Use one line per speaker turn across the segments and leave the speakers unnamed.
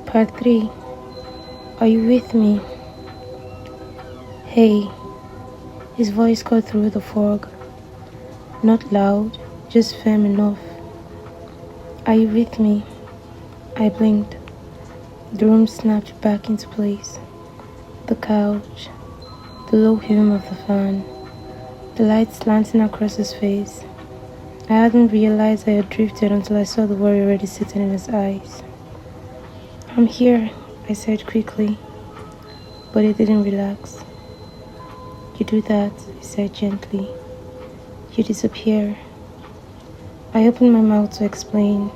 Part 3. Are you with me? Hey, his voice cut through the fog. Not loud, just firm enough. Are you with me? I blinked. The room snapped back into place. The couch, the low hum of the fan, the light slanting across his face. I hadn't realized I had drifted until I saw the worry already sitting in his eyes. I'm here, I said quickly, but he didn't relax. You do that, he said gently. You disappear. I opened my mouth to explain,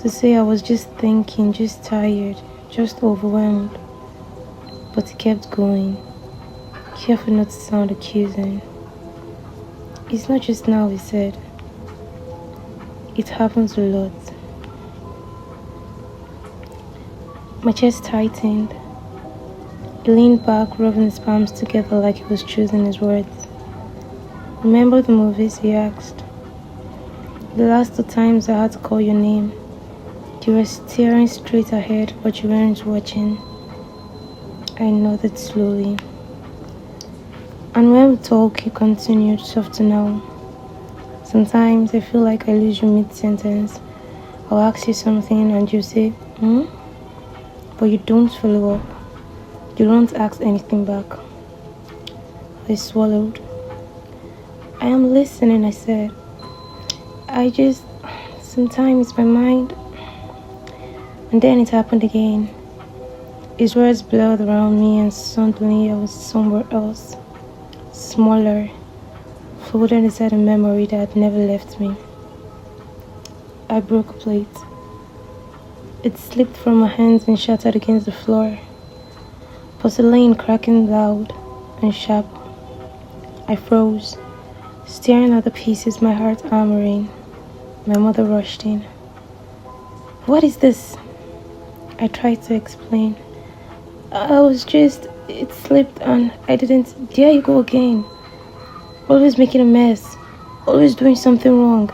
to say I was just thinking, just tired, just overwhelmed. But he kept going, careful not to sound accusing. It's not just now, he said. It happens a lot. My chest tightened. He leaned back, rubbing his palms together like he was choosing his words. Remember the movies, he asked. The last 2 times I had to call your name. You were staring straight ahead, but you weren't watching. I nodded slowly. And when we talk, he continued, soft now. Sometimes I feel like I lose you mid-sentence. I'll ask you something and you say, but you don't follow up. You don't ask anything back. I swallowed. I am listening, I said. Sometimes my mind. And then it happened again. His words blurred around me and suddenly I was somewhere else. Smaller. Folded inside a memory that had never left me. I broke a plate. It slipped from my hands and shattered against the floor. Porcelain cracking loud and sharp. I froze, staring at the pieces, my heart hammering. My mother rushed in. What is this? I tried to explain. It slipped and I didn't. There you go again. Always making a mess. Always doing something wrong.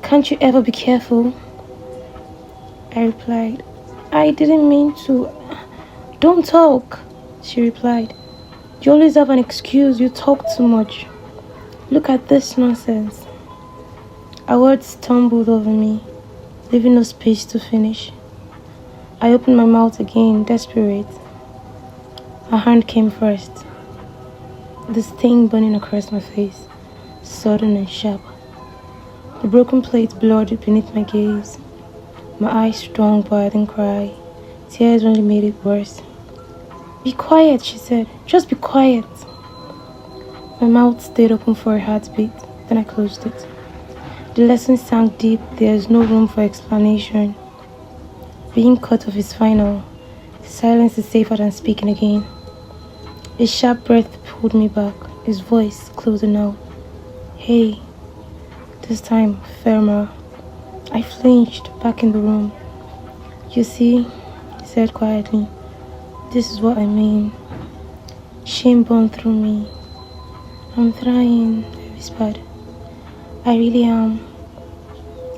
Can't you ever be careful? I replied, I didn't mean to. Don't talk, she replied. You always have an excuse. You talk too much. Look at this nonsense. Our words stumbled over me, leaving no space to finish. I opened my mouth again, desperate. A hand came first. The sting burning across my face, sudden and sharp. The broken plate blurred beneath my gaze. My eyes strong, but I didn't cry. Tears only made it worse. Be quiet, she said. Just be quiet. My mouth stayed open for a heartbeat, then I closed it. The lesson sank deep. There is no room for explanation. Being cut off is final. Silence is safer than speaking again. A sharp breath pulled me back, his voice closer now. Hey, this time firmer. I flinched back in the room. You see, he said quietly, this is what I mean. Shame burned through me. I'm trying, I whispered. I really am.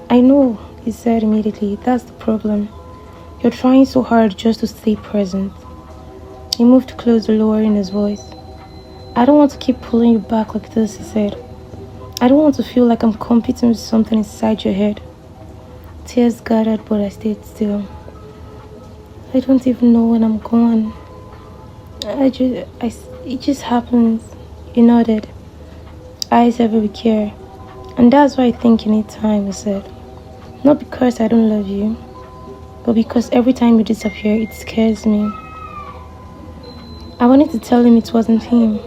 I know, he said immediately. That's the problem. You're trying so hard just to stay present. He moved closer, lowering his voice. I don't want to keep pulling you back like this, he said. I don't want to feel like I'm competing with something inside your head. Tears gathered, but I stayed still. I don't even know when I'm gone. It just happens. He nodded, eyes heavy with care. And that's why I think you need time, he said. Not because I don't love you, but because every time you disappear, it scares me. I wanted to tell him it wasn't him.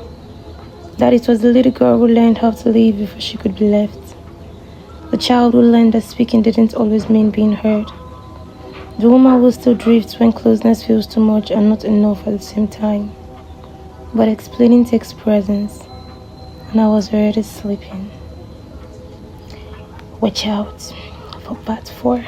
That it was the little girl who learned how to live before she could be left. The child who learned that speaking didn't always mean being heard. The woman who still drifts when closeness feels too much and not enough at the same time. But explaining takes presence, and I was already sleeping. Watch out for part 4.